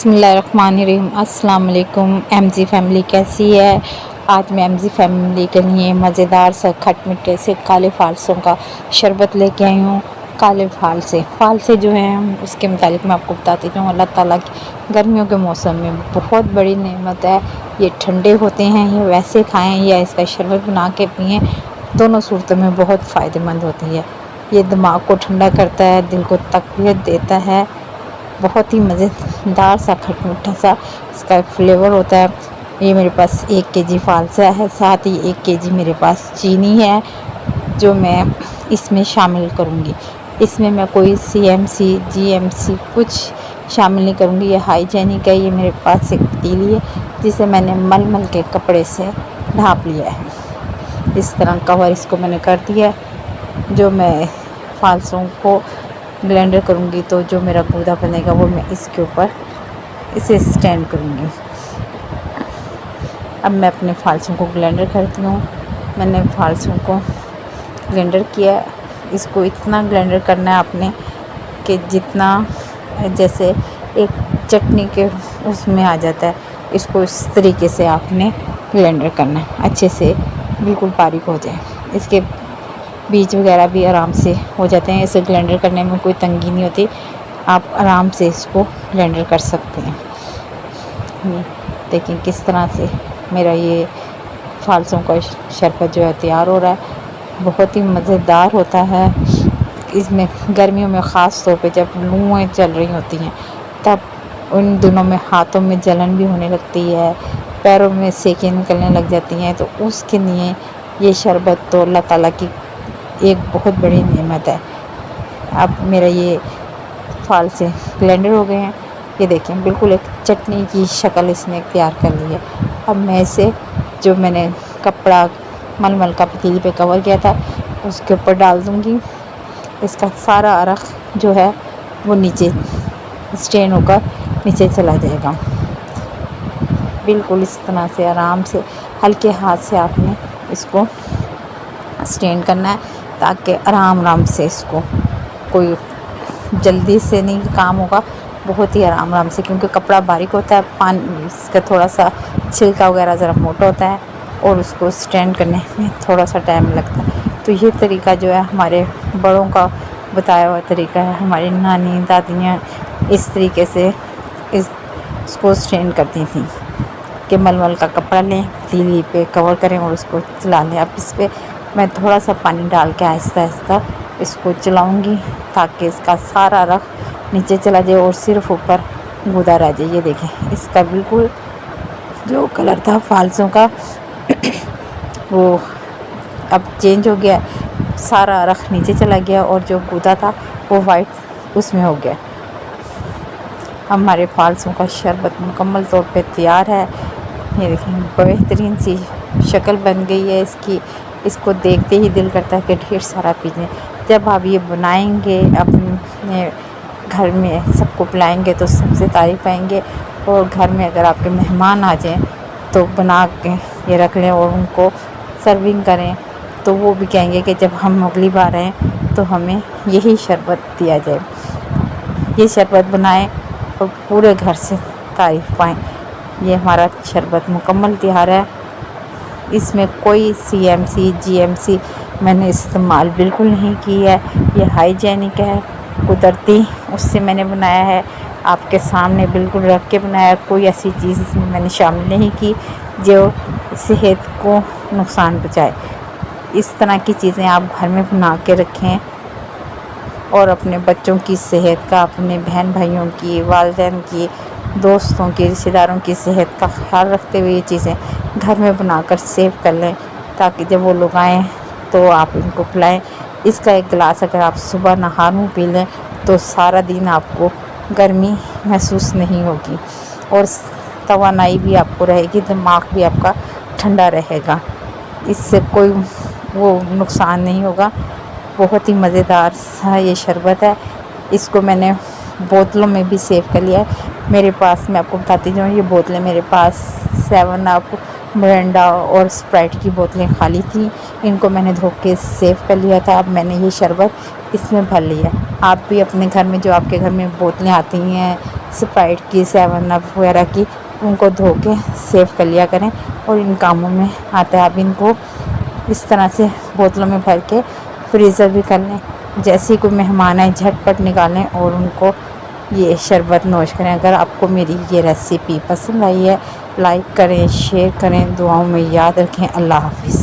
بسم اللہ الرحمن الرحیم۔ السلام علیکم ایم جی فیملی، کیسی ہے؟ آج میں ایم جی فیملی کے لیے مزیدار سا کھٹ میٹھے سے کالے فالسوں کا شربت لے کے آئی ہوں۔ کالے فالسے جو ہیں اس کے متعلق میں آپ کو بتاتی ہوں۔ اللہ تعالیٰ کی گرمیوں کے موسم میں بہت بڑی نعمت ہے۔ یہ ٹھنڈے ہوتے ہیں، یہ ویسے کھائیں یا اس کا شربت بنا کے پئیں، دونوں صورتوں میں بہت فائدہ مند ہوتی ہے۔ یہ دماغ کو ٹھنڈا کرتا ہے، دل کو تقویت دیتا ہے، بہت ہی مزیدار سا کھٹ میٹھا سا اس کا فلیور ہوتا ہے۔ یہ میرے پاس 1 kg فالسا ہے، ساتھ ہی 1 kg میرے پاس چینی ہے جو میں اس میں شامل کروں گی۔ اس میں کوئی CMC GMC کچھ شامل نہیں کروں گی، یہ ہائیجینک ہے۔ یہ میرے پاس ایک پتیلی ہے جسے میں نے مل کے کپڑے سے ڈھانپ لیا ہے۔ اس طرح کور اس کو میں نے کر دیا ہے۔ جو میں فالسوں کو بلینڈر کروں گی تو جو میرا گودا بنے گا وہ میں اس کے اوپر اسے سٹینڈ کروں گی۔ اب میں اپنے فالسوں کو بلینڈر کرتی ہوں۔ میں نے فالسوں کو بلینڈر کیا، اس کو اتنا بلینڈر کرنا ہے آپ نے کہ جتنا جیسے ایک چٹنی کے اس میں آ جاتا ہے، اس کو اس طریقے سے آپ نے بلینڈر کرنا ہے، اچھے سے بالکل باریک ہو جائے۔ اس کے بیج وغیرہ بھی آرام سے ہو جاتے ہیں، اسے بلینڈر کرنے میں کوئی تنگی نہیں ہوتی، آپ آرام سے اس کو بلینڈر کر سکتے ہیں۔ دیکھیں کس طرح سے میرا یہ فالسوں کا شربت جو ہے تیار ہو رہا ہے، بہت ہی مزیدار ہوتا ہے۔ اس میں گرمیوں میں خاص طور پہ جب لویں چل رہی ہوتی ہیں تب ان دنوں میں ہاتھوں میں جلن بھی ہونے لگتی ہے، پیروں میں سیکیں نکلنے لگ جاتی ہیں، تو اس کے لیے یہ شربت تو اللہ تعالیٰ کی ایک بہت بڑی نعمت ہے۔ اب میرا یہ فالسے بلینڈر ہو گئے ہیں، یہ دیکھیں بالکل ایک چٹنی کی شکل اس نے اختیار کر لی ہے۔ اب میں اسے جو میں نے کپڑا مل کا پتیلی پہ کور کیا تھا اس کے اوپر ڈال دوں گی۔ اس کا سارا عرق جو ہے وہ نیچے سٹین ہو کر نیچے چلا جائے گا۔ بالکل اس طرح سے آرام سے ہلکے ہاتھ سے آپ نے اس کو سٹین کرنا ہے تاکہ آرام سے اس کو کوئی جلدی سے نہیں کام ہوگا، بہت ہی آرام سے، کیونکہ کپڑا باریک ہوتا ہے، پانی اس کا تھوڑا سا چھلکا وغیرہ ذرا موٹا ہوتا ہے اور اس کو سٹینڈ کرنے میں تھوڑا سا ٹائم لگتا ہے۔ تو یہ طریقہ جو ہے ہمارے بڑوں کا بتایا ہوا طریقہ ہے، ہماری نانی دادیاں اس طریقے سے اس کو سٹینڈ کرتی تھیں کہ مل کا کپڑا لیں، پتیلی پہ کور کریں اور اس کو چلا لیں۔ اب اس پہ میں تھوڑا سا پانی ڈال کے آہستہ اس کو چلاؤں گی تاکہ اس کا سارا رخ نیچے چلا جائے اور صرف اوپر گودا رہ جائے۔ یہ دیکھیں اس کا بالکل جو کلر تھا فالسوں کا وہ اب چینج ہو گیا، سارا رخ نیچے چلا گیا اور جو گودا تھا وہ وائٹ اس میں ہو گیا۔ ہمارے فالسوں کا شربت مکمل طور پہ تیار ہے۔ یہ دیکھیں بہترین سی شکل بن گئی ہے اس کی، اس کو دیکھتے ہی دل کرتا ہے کہ ڈھیر سارا پی لیں۔ جب آپ یہ بنائیں گے اپنے گھر میں سب کو پلائیں گے تو سب سے تعریف پائیں گے، اور گھر میں اگر آپ کے مہمان آ جائیں تو بنا کے یہ رکھ لیں اور ان کو سرونگ کریں تو وہ بھی کہیں گے کہ جب ہم اگلی بار آئیں تو ہمیں یہی شربت دیا جائے۔ یہ شربت بنائیں اور پورے گھر سے تعریف پائیں۔ یہ ہمارا شربت مکمل تیار ہے، اس میں کوئی CMC GMC میں نے استعمال بالکل نہیں کی ہے، یہ ہائیجینک ہے، قدرتی اس سے میں نے بنایا ہے، آپ کے سامنے بالکل رکھ کے بنایا ہے، کوئی ایسی چیز اس میں نے شامل نہیں کی جو صحت کو نقصان پہنچائے۔ اس طرح کی چیزیں آپ گھر میں بنا کے رکھیں اور اپنے بچوں کی صحت کا، اپنے بہن بھائیوں کی، والدین کی، دوستوں کی، رشتہ داروں کی صحت کا خیال رکھتے ہوئے یہ چیزیں گھر میں بنا کر سیو کر لیں تاکہ جب وہ لوگ آئیں تو آپ ان کو پلائیں۔ اس کا ایک گلاس اگر آپ صبح نہار منہ پی لیں تو سارا دن آپ کو گرمی محسوس نہیں ہوگی اور توانائی بھی آپ کو رہے گی، دماغ بھی آپ کا ٹھنڈا رہے گا، اس سے کوئی وہ نقصان نہیں ہوگا۔ بہت ہی مزیدار سا یہ شربت ہے۔ اس کو میں نے بوتلوں میں بھی سیو کر لیا ہے۔ میرے پاس میں آپ کو بتاتی ہوں، یہ بوتلیں میرے پاس 7 اپ، مرنڈا اور اسپرائٹ کی بوتلیں خالی تھیں، ان کو میں نے دھو کے سیو کر لیا تھا۔ اب میں نے یہ شربت اس میں بھر لیا ہے۔ آپ بھی اپنے گھر میں جو آپ کے گھر میں بوتلیں آتی ہیں اسپرائٹ کی، 7 اپ وغیرہ کی، ان کو دھو کے سیو کر لیا کریں اور ان کاموں میں آتا ہے۔ آپ ان کو اس طرح سے بوتلوں میں بھر کے فریزر بھی کر لیں، جیسے کوئی مہمان آئے جھٹ پٹ نکالیں اور ان کو یہ شربت نوش کریں۔ اگر آپ کو میری یہ ریسیپی پسند آئی ہے، لائک کریں، شیئر کریں، دعاؤں میں یاد رکھیں۔ اللہ حافظ۔